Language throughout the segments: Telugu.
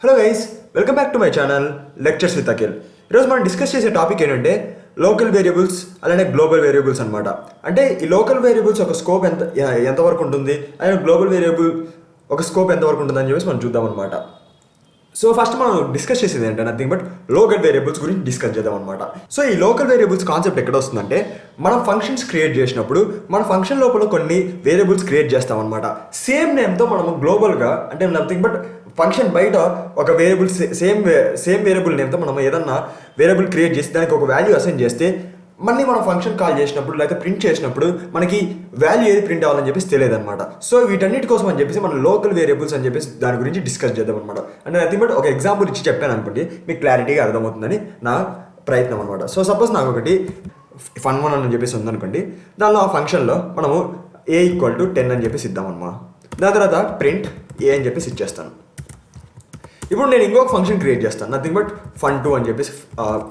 Hello guys, welcome back to my channel lectures with Akhil. ఈరోజు మనం డిస్కస్ చేసే టాపిక్ ఏంటంటే లోకల్ వేరియబుల్స్ అలానే గ్లోబల్ వేరియబుల్స్ అనమాట. అంటే ఈ లోకల్ వేరియబుల్స్ ఒక స్కోప్ ఎంతవరకు ఉంటుంది, అలానే గ్లోబల్ వేరియబుల్ ఒక స్కోప్ ఎంతవరకు ఉంటుంది అని చెప్పేసి మనం చూద్దాం అనమాట. సో ఫస్ట్ మనం డిస్కస్ చేసేది ఏంటంటే నథింగ్ బట్ లోకల్ వేరియబుల్స్ గురించి డిస్కస్ చేద్దాం అనమాట. సో ఈ లోకల్ వేరియబుల్స్ కాన్సెప్ట్ ఎక్కడ వస్తుందంటే, మనం ఫంక్షన్స్ క్రియేట్ చేసినప్పుడు మన ఫంక్షన్ లోపల కొన్ని వేరియబుల్స్ క్రియేట్ చేస్తాం అనమాట. సేమ్ నేమ్తో మనము గ్లోబల్గా అంటే నథింగ్ బట్ ఫంక్షన్ బయట ఒక వేరియబుల్ సేమ్ వేరియబుల్ నేమ్తో మనం ఏదన్నా వేరియబుల్ క్రియేట్ చేసి దానికి ఒక వాల్యూ అసైన్ చేస్తే మళ్ళీ మనం ఫంక్షన్ కాల్ చేసినప్పుడు లేకపోతే ప్రింట్ చేసినప్పుడు మనకి వాల్యూ ఏది ప్రింట్ అవ్వాలని చెప్పేసి తెలియదు అనమాట. సో వీటన్నిటి కోసం అని చెప్పేసి మనం లోకల్ వేరియబుల్స్ అని చెప్పేసి దాని గురించి డిస్కస్ చేద్దాం అనమాట. అంటే నథింగ్ బట్ ఒక ఎగ్జాంపుల్ ఇచ్చి చెప్పాను అనుకోండి, మీకు క్లారిటీగా అర్థమవుతుందని నా ప్రయత్నం అనమాట. సో సపోజ్ నాకు ఒకటి fun1 అని చెప్పేసి ఉందనుకోండి, దానిలో ఆ ఫంక్షన్లో మనము a=10 అని చెప్పేసి ఇద్దామన్నమాట. దాని తర్వాత ప్రింట్ ఏ అని చెప్పేసి ఇచ్చేస్తాను. ఇప్పుడు నేను ఇంకొక ఫంక్షన్ క్రియేట్ చేస్తాను, నథింగ్ బట్ fun2 అని చెప్పేసి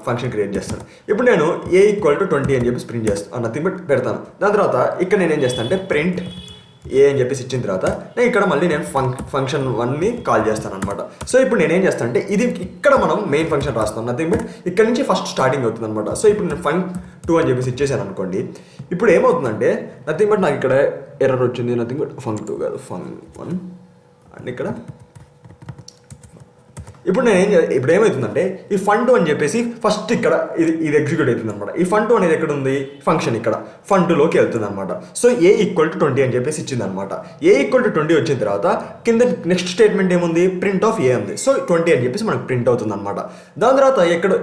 ఫంక్షన్ క్రియేట్ చేస్తాను. ఇప్పుడు నేను a=20 అని చెప్పేసి ప్రింట్ చేస్తాను, నథింగ్ బట్ పెడతాను. దాని తర్వాత ఇక్కడ నేను ఏం చేస్తాను అంటే ప్రింట్ ఏ అని చెప్పేసి ఇచ్చిన తర్వాత నేను ఇక్కడ మళ్ళీ నేను ఫంక్షన్1ని కాల్ చేస్తాను అనమాట. సో ఇప్పుడు నేను ఏం చేస్తాను అంటే ఇది ఇక్కడ మనం మెయిన్ ఫంక్షన్ రాస్తాం, నథింగ్ బట్ ఇక్కడ నుంచి ఫస్ట్ స్టార్టింగ్ అవుతుంది అనమాట. సో ఇప్పుడు నేను fun2 అని చెప్పేసి ఇచ్చేసాను అనుకోండి. ఇప్పుడు ఏమవుతుందంటే నథింగ్ బట్ నాకు ఇక్కడ ఎర్రర్ వచ్చింది, నథింగ్ బట్ fun2 కాదు fun1 అండ్ ఇక్కడ ఇప్పుడు ఇప్పుడు ఏమవుతుందంటే ఈ fun2 అని చెప్పేసి ఫస్ట్ ఇక్కడ ఇది ఎగ్జిక్యూట్ అవుతుంది అనమాట. ఈ fun2 అనేది ఎక్కడ ఉంది, ఫంక్షన్ ఇక్కడ fun2లోకి వెళ్తుంది అనమాట. సో a=20 అని చెప్పేసి ఇచ్చింది అనమాట. a=20 వచ్చిన తర్వాత కింద నెక్స్ట్ స్టేట్మెంట్ ఏముంది, ప్రింట్ ఆఫ్ ఏ ఉంది. సో 20 అని చెప్పేసి మనకు ప్రింట్ అవుతుంది అనమాట. దాని తర్వాత ఇక్కడ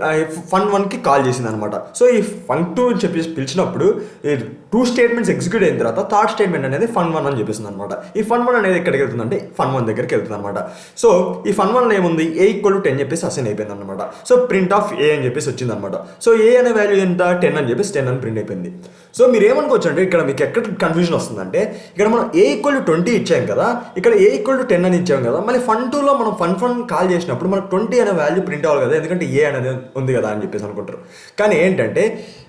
fun1కి కాల్ చేసింది అనమాట. సో ఈ fun2 అని చెప్పేసి పిలిచినప్పుడు ఈ 2 స్టేట్మెంట్స్ ఎగ్జిక్యూట్ అయిన తర్వాత థర్డ్ స్టేట్మెంట్ అనేది fun1 అని చెప్పేస్తుంది అనమాట. ఈ fun1 అనేది ఎక్కడికి వెళ్తుందంటే fun1 దగ్గరికి వెళ్తుంది అనమాట. సో ఈ fun1 ఏముంది, a=10 చెప్పేసి అసైన్ అయిపోయింది అనమాట. సో ప్రింట్ ఆఫ్ ఏ అని చెప్పేసి వచ్చింది అనమాట. సో ఏ అనే వాల్యూ ఎంత, 10 అని చెప్పేసి 10 అని ప్రింట్ అయిపోయింది. సో మీరు ఏమనుకోవచ్చు అంటే ఇక్కడ మీకు ఎక్కడ కన్ఫ్యూజన్ వస్తుందంటే, ఇక్కడ మనం a=20 ఇచ్చాం కదా, ఇక్కడ a=10 అని ఇచ్చాం కదా, మళ్ళీ fun2లో మనం fun1 కాల్ చేసినప్పుడు మనకు 20 అనే వాల్యూ ప్రింట్ అవ్వాలి కదా, ఎందుకంటే ఏ అనేది ఉంది కదా అని చెప్పేసి అనుకుంటారు. కానీ ఏంటంటే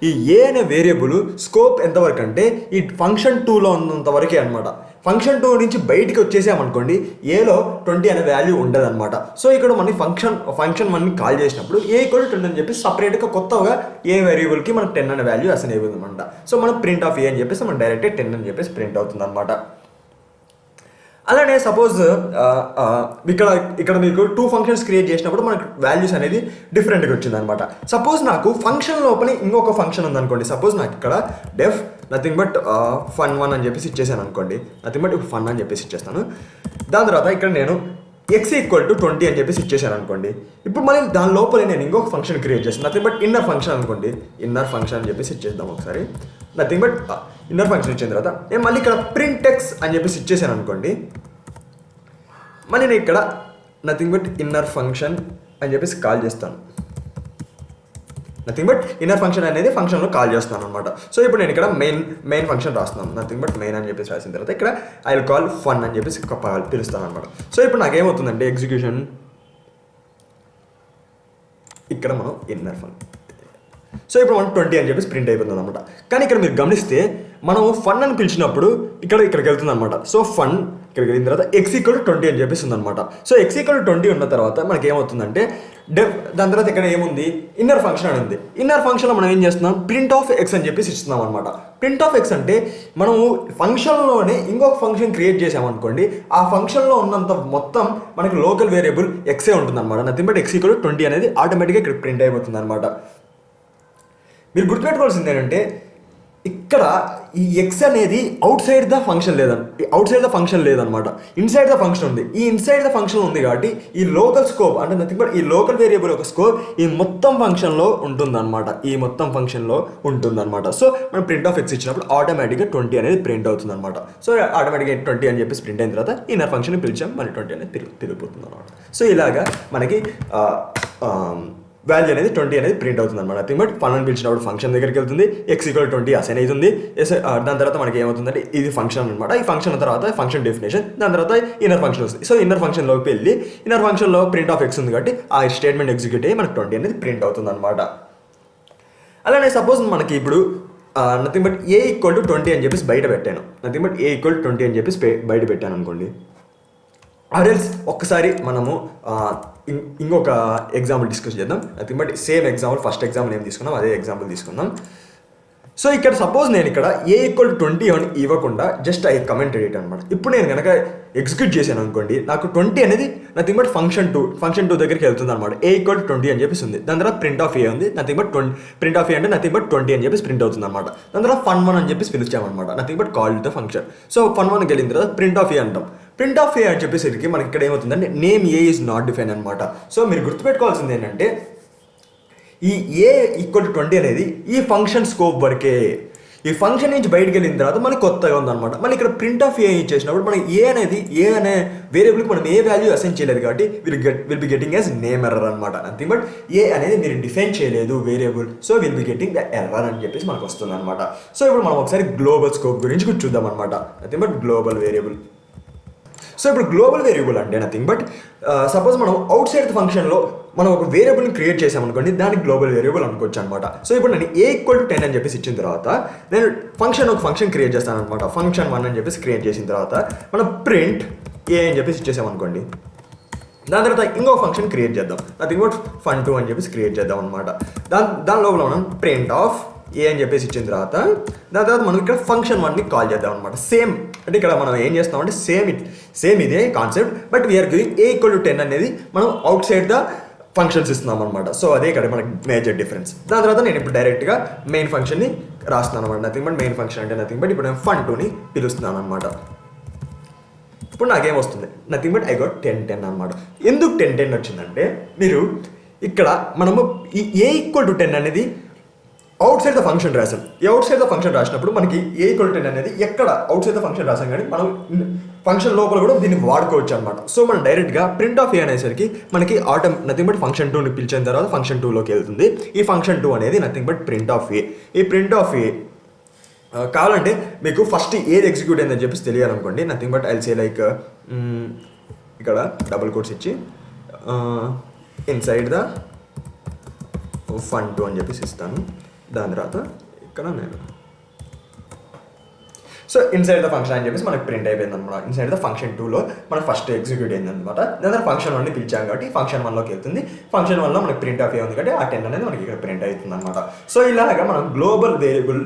ఈ ఏ అనే వేరియబుల్ స్కోప్ ఎంతవరకు అంటే ఈ ఫంక్షన్2లో ఉన్నంత వరకే అనమాట. ఫంక్షన్2 నుంచి బయటికి వచ్చేసామనుకోండి, ఏలో 20 అనే వాల్యూ ఉండదు అనమాట. సో ఇక్కడ మన ఫంక్షన్1ని కాల్ చేసినప్పుడు a=10 అని చెప్పి సపరేట్గా కొత్తగా ఏ వేరియబుల్కి మనకు 10 అనే వాల్యూ అసైన్ అయిపోతుంది అనమాట. సో మనం ప్రింట్ ఆఫ్ ఏ అని చెప్పేసి మనం డైరెక్ట్ 10 అని చెప్పేసి ప్రింట్ అవుతుంది అనమాట. అలానే సపోజ్ ఇక్కడ మీకు 2 ఫంక్షన్స్ క్రియేట్ చేసినప్పుడు మనకు వాల్యూస్ అనేది డిఫరెంట్గా వచ్చింది అనమాట. సపోజ్ నాకు ఫంక్షన్ లోపల ఇంకొక ఫంక్షన్ ఉందనుకోండి, సపోజ్ నాకు ఇక్కడ డెఫ్ నథింగ్ బట్ fun1 అని చెప్పేసి ఇచ్చేసాను అనుకోండి, నథింగ్ బట్ ఇప్పుడు ఫన్ అని చెప్పేసి ఇచ్చేస్తాను. దాని తర్వాత ఇక్కడ నేను x=20 అని చెప్పేసి ఇచ్చేసాను అనుకోండి. ఇప్పుడు మళ్ళీ దాని లోపల నేను ఇంకొక ఫంక్షన్ క్రియేట్ చేస్తాను, నథింగ్ బట్ ఇన్నర్ ఫంక్షన్ అనుకోండి, ఇన్నర్ ఫంక్షన్ అని చెప్పేసి ఇచ్చేద్దాం ఒకసారి. నథింగ్ బట్ ఇన్నర్ ఫంక్షన్ ఇచ్చిన తర్వాత నేను మళ్ళీ ఇక్కడ ప్రింట్ ఎక్స్ అని చెప్పేసి ఇచ్చేసాను అనుకోండి. మళ్ళీ నేను ఇక్కడ నథింగ్ బట్ ఇన్నర్ ఫంక్షన్ అని చెప్పేసి కాల్ చేస్తాను, నథింగ్ బట్ ఇన్నర్ ఫంక్షన్ అనేది ఫంక్షన్లో కాల్ చేస్తాను అనమాట. సో ఇప్పుడు నేను ఇక్కడ మెయిన్ ఫంక్షన్ రాస్తున్నాను, నథింగ్ బట్ మెయిన్ అని చెప్పేసి రాసిన తర్వాత ఇక్కడ ఐ విల్ కాల్ ఫన్ అని చెప్పేసి పిలుస్తాను అనమాట. సో ఇప్పుడు నాకేమవుతుందంటే ఎగ్జిక్యూషన్ ఇక్కడ మనం ఇన్నర్ ఫన్, సో ఇప్పుడు మనం 20 అని చెప్పేసి ప్రింట్ అయిపోతుంది అనమాట. కానీ ఇక్కడ మీరు గమనిస్తే మనం ఫన్ అని పిలిచినప్పుడు ఇక్కడికి వెళ్తుంది అనమాట. సో ఫన్ ఇక్కడికి వెళ్ళిన తర్వాత x=20 అని చెప్పేసి ఉందన్నమాట. సో x=20 ఉన్న తర్వాత మనకి ఏమవుతుందంటే దాని తర్వాత ఇక్కడ ఏముంది, ఇన్నర్ ఫంక్షన్ అని ఉంది. ఇన్నర్ ఫంక్షన్లో మనం ఏం చేస్తున్నాం, ప్రింట్ ఆఫ్ ఎక్స్ అని చెప్పేసి ఇస్తున్నాం అనమాట. ప్రింట్ ఆఫ్ ఎక్స్ అంటే మనము ఫంక్షన్లోనే ఇంకొక ఫంక్షన్ క్రియేట్ చేసామనుకోండి, ఆ ఫంక్షన్లో ఉన్నంత మొత్తం మనకి లోకల్ వేరియబుల్ ఎక్సే ఉంటుంది అనమాట. నథింగ్ బట్ x=20 అనేది ఆటోమేటిక్గా ఇక్కడ ప్రింట్ అయిపోతుంది అనమాట. మీరు గుర్తుపెట్టుకోవాల్సింది ఏంటంటే ఇక్కడ ఈ ఎక్స్ అనేది అవుట్ సైడ్ ద ఫంక్షన్ లేదనమాట, ఇన్సైడ్ ద ఫంక్షన్ ఉంది. ఈ ఇన్సైడ్ ద ఫంక్షన్ ఉంది కాబట్టి ఈ లోకల్ స్కోప్ అంటే నథింగ్ బట్ ఈ లోకల్ వేరియబుల్ యొక్క స్కోప్ ఈ మొత్తం ఫంక్షన్లో ఉంటుందన్నమాట, సో మనం ప్రింట్ ఆఫ్ ఎక్స్ ఇచ్చినప్పుడు ఆటోమేటిక్గా 20 అనేది ప్రింట్ అవుతుంది అనమాట. సో ఆటోమేటిక్గా 20 అని చెప్పేసి ప్రింట్ అయిన తర్వాత ఇన్నర్ ఫంక్షన్ పిలిచాం, మరి 20 అనేది తిరిగిపోతుంది అనమాట. సో ఇలాగా మనకి వాల్యూ అనేది 20 అనేది ప్రింట్ అవుతుంది అనమాట. నథింగ్ బట్ ఫన్ అని పిలిచినప్పుడు ఫంక్షన్ దగ్గరికి వెళ్తుంది, x=20 అసైన్ అవుతుంది. దాని తర్వాత మనకి ఏమవుతుందంటే ఇది ఫంక్షన్ అనమాట. ఈ ఫంక్షన్ తర్వాత ఫంక్షన్ డెఫినేషన్, దాని తర్వాత ఇన్నర్ ఫంక్షన్ వస్తుంది. సో ఇన్నర్ ఫంక్షన్లోకి వెళ్ళి ఇన్నర్ ఫంక్షన్లో ప్రింట్ ఆఫ్ ఎక్స్ ఉంది కాబట్టి ఆ స్టేట్మెంట్ ఎగ్జిక్యూట్ అయ్యి మనకి 20 అనేది ప్రింట్ అవుతుంది అనమాట. అలానే సపోజ్ మనకి ఇప్పుడు నథింగ్ బట్ a=20 అని చెప్పేసి బయట పెట్టాను, నథింగ్ బట్ a=20 అని చెప్పేసి బయట పెట్టాను అనుకోండి. ఆర్ఎల్స్ ఒక్కసారి మనము ఇంకొక ఎగ్జాంపుల్ డిస్కస్ చేద్దాం. Nothing but same example, first example ఏం తీసుకున్నాం అదే ఎగ్జాంపుల్ తీసుకుందాం. సో ఇక్కడ సపోజ్ నేను ఇక్కడ A=20 అని ఇవ్వకుండా జస్ట్ ఐ కమెంటెడ్ ఇట్ అనమాట. ఇప్పుడు నేను కనుక ఎగ్జిక్యూట్ చేశాను అనుకోండి, నాకు 20 అనేది నథింగ్ బట్ ఫంక్షన్ టూ దగ్గరికి వెళ్తుంది అనమాట. A=20 అని చెప్పేసి ఉంది. దాని తర్వాత ప్రింట్ ఆఫ్ ఏ ఉంది, నథింగ్ బట్ ప్రింట్ ఆఫ్ ఏ అంటే నథింగ్ బట్ 20 అని చెప్పేసి ప్రింట్ అవుతుంది అనమాట. దాని తర్వాత fun1 అని చెప్పేసి పిలిచామన్నమాట, nothing but call the function. So fun1కి వెళ్ళిన తర్వాత ప్రింట్ ఆఫ్ ఏ అంటాం. ప్రింట్ ఆఫ్ ఏ అని చెప్పేసరికి మనకి ఇక్కడ ఏమవుతుందంటే name A is not define అనమాట. సో మీరు గుర్తుపెట్టుకోవాల్సింది ఏంటంటే ఈ A=20 అనేది ఈ ఫంక్షన్ స్కోప్ వరకే. ఈ ఫంక్షన్ నుంచి బయటకు వెళ్ళిన తర్వాత మనకి కొత్తగా ఉందన్నమాట. మళ్ళీ ఇక్కడ ప్రింట్ ఆఫ్ ఏ ఇచ్చేసినప్పుడు మనకి ఏ అనే వేరియబుల్కి మనం ఏ వాల్యూ అసైన్ చేయలేదు కాబట్టి will be getting as name error అనమాట. నథింగ్ బట్ ఏ అనేది మీరు డిఫైన్ చేయలేదు variable, so will be getting the error అని చెప్పేసి మనకు వస్తుంది అనమాట. సో ఇప్పుడు మనం ఒకసారి గ్లోబల్ స్కోప్ గురించి చూద్దాం అనమాట. Nothing but global variable. So ఇప్పుడు గ్లోబల్ వేరియబుల్ అంటే నథింగ్ బట్ సపోజ్ మనం అవుట్ సైడ్ ఫంక్షన్లో మనం ఒక వేరియబుల్ని క్రియేట్ చేసామనుకోండి, దానికి గ్లోబల్ వేరియబుల్ అనుకోవచ్చు అనమాట. సో ఇప్పుడు నేను A=10 అని చెప్పేసి ఇచ్చిన తర్వాత నేను ఒక ఫంక్షన్ క్రియేట్ చేస్తాను అనమాట. fun1 అని చెప్పేసి క్రియేట్ చేసిన తర్వాత మనం ప్రింట్ ఏ అని చెప్పేసి ఇచ్చేసామనుకోండి. దాని తర్వాత ఇంకో ఫంక్షన్ క్రియేట్ చేద్దాం, నథింగ్ బట్ fun2 అని చెప్పేసి క్రియేట్ చేద్దాం అనమాట. దాని లోపల మనం ప్రింట్ ఆఫ్ ఏ అని చెప్పేసి ఇచ్చిన తర్వాత దాని తర్వాత మనం ఇక్కడ fun1ని కాల్ చేద్దాం అనమాట. సేమ్ అంటే ఇక్కడ మనం ఏం చేస్తామంటే సేమ్ ఇదే concept, but we are giving A=10 అనేది మనం అవుట్ సైడ్ ద ఫంక్షన్స్ ఇస్తున్నాం అనమాట. సో అదే ఇక్కడ మనకి మేజర్ డిఫరెన్స్. దాని తర్వాత నేను ఇప్పుడు డైరెక్ట్గా మెయిన్ ఫంక్షన్ని రాస్తున్నాను అనమాట. నథింగ్ బట్ మెయిన్ ఫంక్షన్ అంటే నథింగ్ బట్ ఇప్పుడు నేను fun2ని పిలుస్తున్నాను అనమాట. ఇప్పుడు నాకేం వస్తుంది, నథింగ్ బట్ ఐ గోట్ 10 అనమాట. ఎందుకు 10 వచ్చిందంటే మీరు ఇక్కడ మనము ఈ A=10 అనేది అవుట్ సైడ్ ద ఫంక్షన్ రాసాం. ఈ అవుట్ సైడ్ ద ఫంక్షన్ రాసినప్పుడు మనకి A=10 అనేది ఎక్కడ అవుట్ సైడ్ ద ఫంక్షన్ రాసాం కానీ మనం ఫంక్షన్ లోపల కూడా దీన్ని వాడుకోవచ్చు అనమాట. సో మనం డైరెక్ట్గా ప్రింట్ ఆఫ్ ఏ అనేసరికి మనకి నథింగ్ బట్ fun2ని పిలిచిన తర్వాత fun2లోకి వెళ్తుంది. ఈ fun2 అనేది నథింగ్ బట్ ప్రింట్ ఆఫ్ ఏ. ఈ ప్రింట్ ఆఫ్ ఏ కావాలంటే మీకు ఫస్ట్ ఏది ఎగ్జిక్యూట్ అయిందని చెప్పేసి తెలియాలనుకోండి, nothing but I'll say like ఇక్కడ డబుల్ కోట్స్ ఇచ్చి ఇన్సైడ్ ద fun2 అని చెప్పేసి ఇస్తాను. దాని తర్వాత ఇక్కడ నేను సో ఇన్సైడ్ ద ఫంక్షన్ అని చెప్పేసి మనకి ప్రింట్ అయిపోయింది అనమాట. ఇన్సైడ్ ద fun2లో మనకు ఫస్ట్ ఎగ్జిక్యూట్ అయింది అనమాట. దాని fun1ని పిలిచాం కాబట్టి fun1లోకి వెళ్తుంది. fun1లో మనకి ప్రింట్ ఆఫ్ ఏ ఉంది కాబట్టి ఆ 10 అనేది మనకి ఇక్కడ ప్రింట్ అవుతుంది అనమాట. సో ఇలాగా మనం గ్లోబల్ వేరియబుల్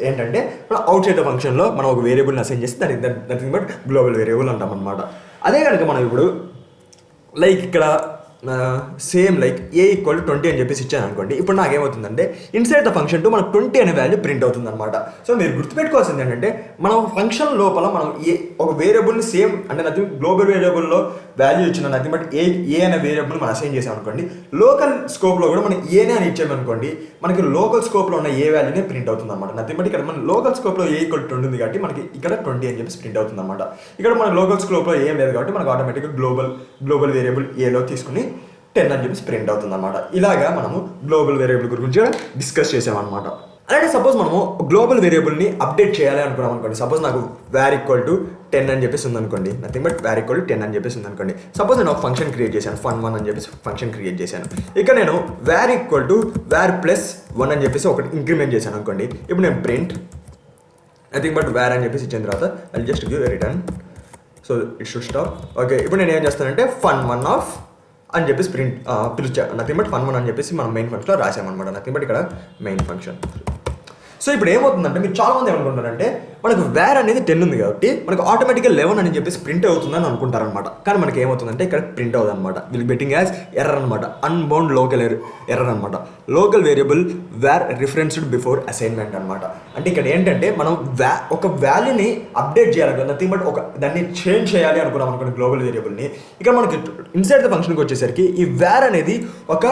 ఏంటంటే మనం అవుట్ సైడ్ ద ఫంక్షన్లో మనం ఒక వేరియబుల్ని అసైన్ చేసి దానికి నథింగ్ బట్ గ్లోబల్ వేరియబుల్ అంటాం అనమాట. అదే కనుక మనం ఇప్పుడు లైక్ ఇక్కడ సేమ్ లైక్ A=20 అని చెప్పేసి ఇచ్చాను అనుకోండి, ఇప్పుడు నాకేమవుతుందంటే ఇన్సైడ్ ద ఫంక్షన్2 మనకు 20 అనే వాల్యూ ప్రింట్ అవుతుంది అనమాట. సో మీరు గుర్తుపెట్టుకోవాల్సింది ఏంటంటే మనం ఫంక్షన్ లోపల మనం ఒక వేరియబుల్ని సేమ్ అంటే నథింగ్ గ్లోబల్ వేరియబుల్లో వాల్యూ ఇచ్చిన నథింగ్ బట్ ఏ అనే వేరియబుల్ మనం అసైన్ చేసాం అనుకోండి, లోకల్ స్కోప్లో కూడా మనం ఏనే అని ఇచ్చామనుకోండి మనకి లోకల్ స్కోప్లో ఉన్న ఏ వాల్యూనే ప్రింట్ అవుతుంది అనమాట. నథింగ్ బట్ ఇక్కడ మన లోకల్ స్కోప్లో A=20 ఉంది కాబట్టి మనకి ఇక్కడ 20 అని చెప్పేసి ప్రింట్ అవుతుంది అనమాట. ఇక్కడ మన లోకల్ స్కోప్లో ఏం లేదు కాబట్టి మనకు ఆటోమేటిక్గా గ్లోబల్ వేరియబుల్ ఏలో తీసుకుని 10 అని చెప్పేసి ప్రింట్ అవుతుంది అనమాట. ఇలాగా మనము గ్లోబల్ వేరియబుల్ గురించి డిస్కస్ చేసామన్నమాట. అలాగే సపోజ్ మనము గ్లోబల్ వేరియబుల్ని అప్డేట్ చేయాలి అనుకున్నాం అనుకోండి. సపోజ్ నాకు var=10 అని చెప్పేసి ఉందనుకోండి, నథింగ్ బట్ var=10 అని చెప్పేసి ఉందనుకోండి. సపోజ్ నేను ఒక ఫంక్షన్ క్రియేట్ చేశాను, fun1 అని చెప్పేసి ఫంక్షన్ క్రియేట్ చేశాను. ఇక నేను var+1 అని చెప్పేసి ఒకటి ఇంక్రిమెంట్ చేశాను అనుకోండి. ఇప్పుడు నేను ప్రింట్ నథింగ్ బట్ var అని చెప్పేసి ఇచ్చిన తర్వాత I just give return. So it should stop. Okay, ఇప్పుడు నేను ఏం చేస్తానంటే fun1 ఆఫ్ అని చెప్పేసి పిలిచా నథింగ్ బట్ fun1 అని చెప్పేసి మనం మెయిన్ ఫంక్షన్లో రాసామన్నమాట. నథింగ్ బట్ ఇక్కడ మెయిన్ ఫంక్షన్. సో ఇప్పుడు ఏమవుతుందంటే మీరు చాలా మంది ఏమనుకుంటారంటే మనకు var అనేది 10 ఉంది కాబట్టి మనకు ఆటోమేటిక్గా 11 అని చెప్పేసి ప్రింట్ అవుతుందని అనుకుంటారనమాట. కానీ మనకి ఏమవుతుందంటే ఇక్కడ ప్రింట్ అవుతుంది అనమాట. విల్ బెట్టింగ్ యాజ్ ఎర్రర్ అనమాట, అన్బౌండ్ లోకల్ ఎర్రర్ అనమాట. Local variable var referenced before assignment అనమాట. అంటే ఇక్కడ ఏంటంటే మనం ఒక వాల్యూని అప్డేట్ చేయాలి, నథింగ్ బట్ దాన్ని చేంజ్ చేయాలి అనుకున్నాం అనుకోండి గ్లోబల్ వేరియబుల్ని. ఇక్కడ మనకి ఇన్సైడ్ ద ఫంక్షన్కి వచ్చేసరికి ఈ var అనేది ఒక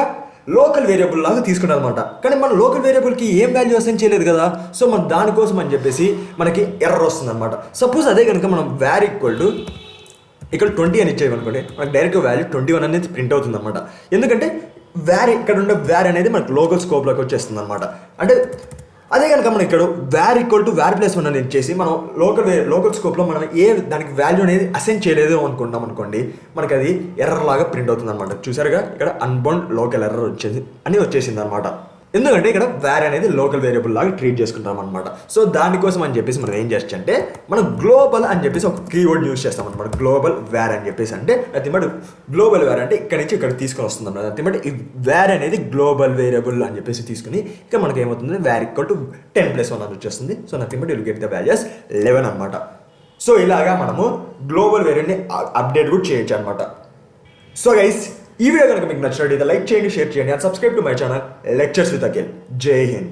లోకల్ వేరియబుల్ లాగా తీసుకున్నాం అనమాట. కానీ మన లోకల్ వేరియబుల్కి ఏం వాల్యూ అసైన్ చేయలేదు కదా, సో మన దానికోసం అని చెప్పేసి మనకి ఎర్రర్ వస్తుంది అనమాట. సపోజ్ అదే కనుక మనం var ఇక్కడ 20 అని ఇచ్చేయమనుకోండి, మనకి డైరెక్ట్గా వాల్యూ 21 అనేది ప్రింట్ అవుతుంది అనమాట. ఎందుకంటే ఇక్కడ ఉండే var అనేది మనకు లోకల్ స్కోప్లోకి వచ్చేస్తుంది అనమాట. అంటే అదే కనుక మనం ఇక్కడ var+1 అని ఇచ్చేసి మనం లోకల్ స్కోప్లో మనం దానికి వాల్యూ అనేది అసైన్ చేయలేదు అనుకుంటాం అనుకోండి, మనకి అది ఎర్రర్ లాగా ప్రింట్ అవుతుంది అనమాట. చూసారుగా ఇక్కడ అన్బౌండ్ లోకల్ ఎర్రర్ వచ్చేసింది అనమాట. ఎందుకంటే ఇక్కడ వేర్ అనేది లోకల్ వేరియబుల్ లాగా ట్రీట్ చేసుకుంటాం అనమాట. సో దానికోసం అని చెప్పేసి మనం ఏం చేస్తాం అంటే మనం గ్లోబల్ అని చెప్పేసి ఒక కీవర్డ్ యూస్ చేస్తాం అనమాట. గ్లోబల్ వేర్ అని చెప్పేసి అంటే అది బట్ గ్లోబల్ వేర్ అంటే ఇక్కడ నుంచి ఇక్కడ తీసుకొని వస్తుంది అనమాట. అది బట్ ఈ వేర్ అనేది గ్లోబల్ వేరియబుల్ అని చెప్పేసి తీసుకుని ఇక మనకి ఏమవుతుంది వేర్ ఈక్వల్ టు 10+1 అని వచ్చేస్తుంది. So nothing but will get the values 11 అనమాట. సో ఇలాగా మనము గ్లోబల్ వేరియబుల్ని అప్డేట్ కూడా చేయొచ్చు అనమాట. సో గైస్ ఈ వీడియో కనుక మీకు నచ్చినట్లయితే లైక్ చేయండి, షేర్ చేయండి and subscribe to my channel lectures with Akhil. జై హింద్.